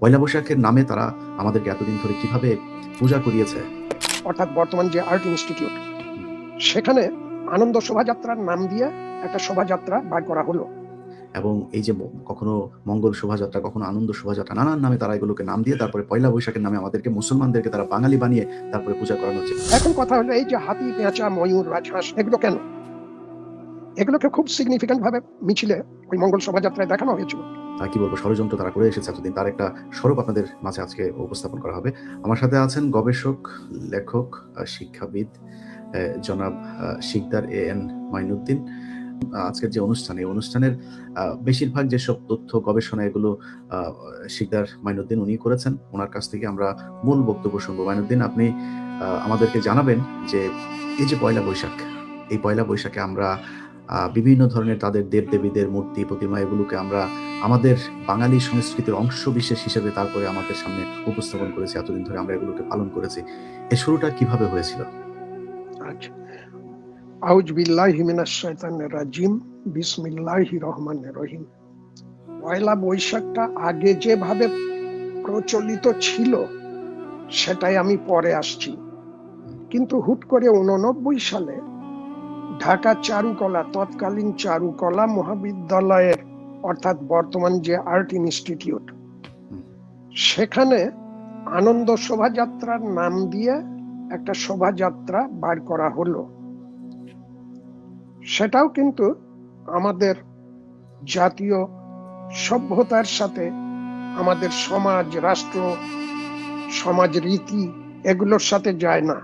পয়লা বৈশাখের নামে তারা আমাদেরকে এতদিন ধরে কিভাবে পূজা করিয়েছে। অর্থাৎ বর্তমান যে আর্ট ইনস্টিটিউট, সেখানে আনন্দ শোভাযাত্রার নাম দিয়ে একটা শোভাযাত্রা বার করা হলো। এবং এই যে কখনো মঙ্গল শোভাযাত্রা, কখনো আনন্দ শোভাযাত্রা, নানান নামে তারা এগুলোকে নাম দিয়ে তারপরে পয়লা বৈশাখের নামে আমাদেরকে, মুসলমানদেরকে তারা বাঙালি বানিয়ে তারপরে পূজা করানো হচ্ছে। এখন কথা হলো, এই যে হাতি, পেঁচা, ময়ূর, রাজহাঁস, এগুলো কেন? এগুলোকে খুব সিগনিফিক্যান্ট ভাবে মিছিলে ওই মঙ্গল শোভাযাত্রায় দেখানো হয়েছিল। কি বলবো, ষড়যন্ত্র তারা করে এসেছে এতদিন, তার একটা স্বরূপ আপনাদের মাঝে আজকে উপস্থাপন করা হবে। আমার সাথে আছেন গবেষক, লেখক, শিক্ষাবিদ জনাব শিকদার এ.এন. মাইনুদ্দিন। আজকের যে অনুষ্ঠান, এই অনুষ্ঠানের বেশিরভাগ যেসব তথ্য গবেষণা, এগুলো শিকদার মাইনুদ্দিন উনি করেছেন। ওনার কাছ থেকে আমরা মূল বক্তব্য শুনবো। মাইনুদ্দিন, আপনি আমাদেরকে জানাবেন যে এই যে পয়লা বৈশাখ, এই পয়লা বৈশাখে আমরা বিভিন্ন ধরনের তাদের দেবদেবীদের মূর্তি, প্রতিমা, এগুলোকে আমরা আমাদের বাঙালি সংস্কৃতির অংশ বিশেষ হিসেবে তারপরে আমাদের সামনে উপস্থাপন করেছি। এতদিন ধরে আমরা এগুলোকে পালন করেছি। এই শুরুটা কিভাবে হয়েছিল? আচ্ছা, আউযু বিল্লাহি মিনাশ শাইতানির রাজিম, বিসমিল্লাহির রহমানির রহিম। পয়লা বৈশাখটা আগে যেভাবে প্রচলিত ছিল সেটাই আমি পরে আসছি। কিন্তু হুট করে 89 সালে ঢাকা চারুকলা, তৎকালীন চারুকলা মহাবিদ্যালয়ের, অর্থাৎ বর্তমান যে আর্ট ইনস্টিটিউট, সেখানে আনন্দ শোভাযাত্রার নাম দিয়ে একটা শোভাযাত্রা বার করা হলো। সেটাও কিন্তু আমাদের জাতীয় সভ্যতার সাথে, আমাদের সমাজ, রাষ্ট্র, সমাজ রীতি, এগুলোর সাথে যায় না।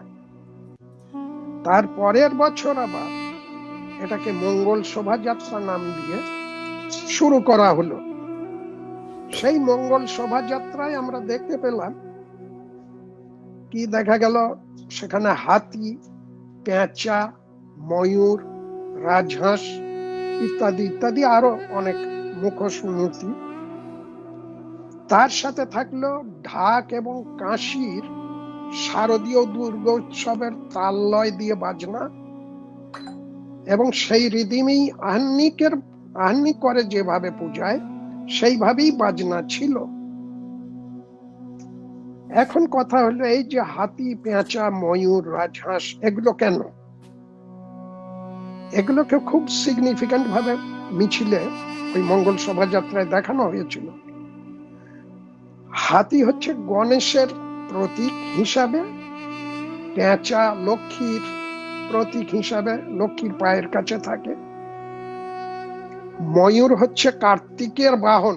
তার পরের বছর আবার এটাকে মঙ্গল শোভাযাত্রা নাম দিয়ে শুরু করা হলো। সেই মঙ্গল শোভাযাত্রায় আমরা দেখতে পেলাম কি, দেখা গেল সেখানে হাতি, পেঁচা, ময়ূর, রাজহাঁস ইত্যাদি ইত্যাদি আরো অনেক মুখোশ মূর্তি। তার সাথে থাকলো ঢাক এবং কাঁসির শারদীয় দুর্গোৎসবের তাল লয় দিয়ে বাজনা, এবং সেই রিদিমেই আহ্নিক করে যেভাবে পূজায় সেইভাবেই বাজনা ছিল। এখন কথা হলো, এই যে হাতি, পেঁচা, ময়ূর, রাজহাঁস, এগুলো কেন? এগুলোকে খুব সিগনিফিক্যান্ট ভাবে মিছিলে ওই মঙ্গল শোভাযাত্রায় দেখানো হয়েছিল। হাতি হচ্ছে গণেশের প্রতীক হিসাবে, পেঁচা লক্ষ্মীর প্রতীক হিসাবে লক্ষ্মীর পায়ের কাছে থাকে, ময়ূর হচ্ছে কার্তিকের বাহন,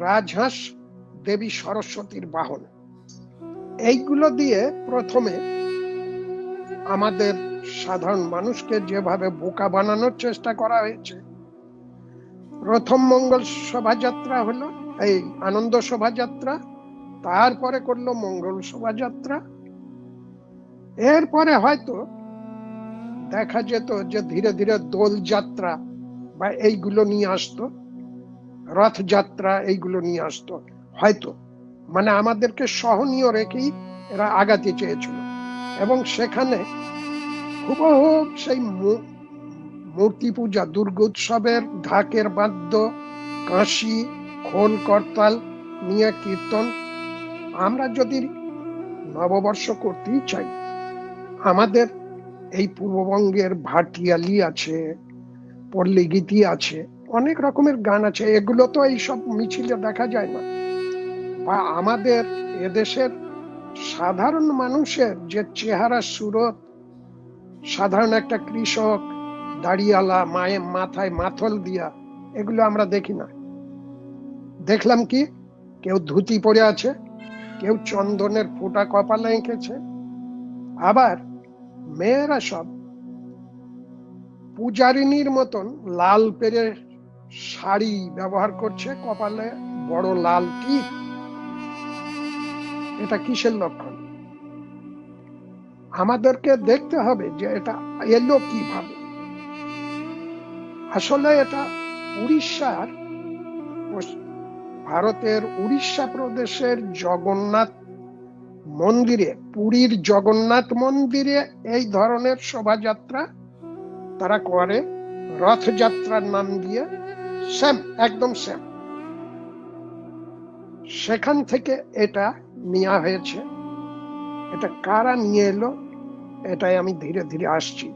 রাজহাঁস দেবী সরস্বতীর বাহন। এইগুলো দিয়ে প্রথমে আমাদের সাধারণ মানুষকে যেভাবে বোকা বানানোর চেষ্টা করা হয়েছে। প্রথম মঙ্গল শোভাযাত্রা হলো এই আনন্দ শোভাযাত্রা, তারপরে করলো মঙ্গল শোভাযাত্রা। এরপরে হয়তো দেখা যেত যে ধীরে ধীরে দোল যাত্রা বা এইগুলো নিয়ে আসতো, রথযাত্রা এইগুলো নিয়ে আসতো হয়তো, মানে আমাদেরকে সহনীয় রেখেই এরা আগাতে চেয়েছিল। এবং সেখানে হুবহু সেই মূর্তি পূজা, দুর্গোৎসবের ঢাকের বাদ্য, কাঁসি, খোল করতাল নিয়ে কীর্তন। আমরা যদি নববর্ষ করতেই চাই, আমাদের এই পূর্ববঙ্গের ভাটিয়ালি আছে, পল্লী গীতি আছে, অনেক রকমের গান আছে, এগুলো তো এইসব মিছিলে দেখা যায় না। বা আমাদের এদেশের সাধারণ মানুষের যে চেহারা সুরত, সাধারণ একটা কৃষক, দাড়িওয়ালা, মাথায় মাথল দিয়া, এগুলো আমরা দেখি না। দেখলাম কি, কেউ ধুতি পরে আছে, কেউ চন্দনের ফোঁটা কপালে এঁকেছে, আবার মেয়েরা সব পূজারিনীর মতন লাল পেরে শাড়ি ব্যবহার করছে, কপালে বড় লাল টিপ। এটা কিসের লক্ষণ? আমাদেরকে দেখতে হবে যে এটা এলো কিভাবে। আসলে এটা উড়িষ্যার, ভারতের উড়িষ্যা প্রদেশের জগন্নাথ মন্দিরে, পুরীর জগন্নাথ মন্দিরে এই ধরনের শোভাযাত্রা তারা করে, রথযাত্রার নাম দিয়ে, সেম, একদম সেম। সেখান থেকে এটা নেওয়া হয়েছে। এটা কারা নিয়ে এলো, এটাই আমি ধীরে ধীরে আসছি।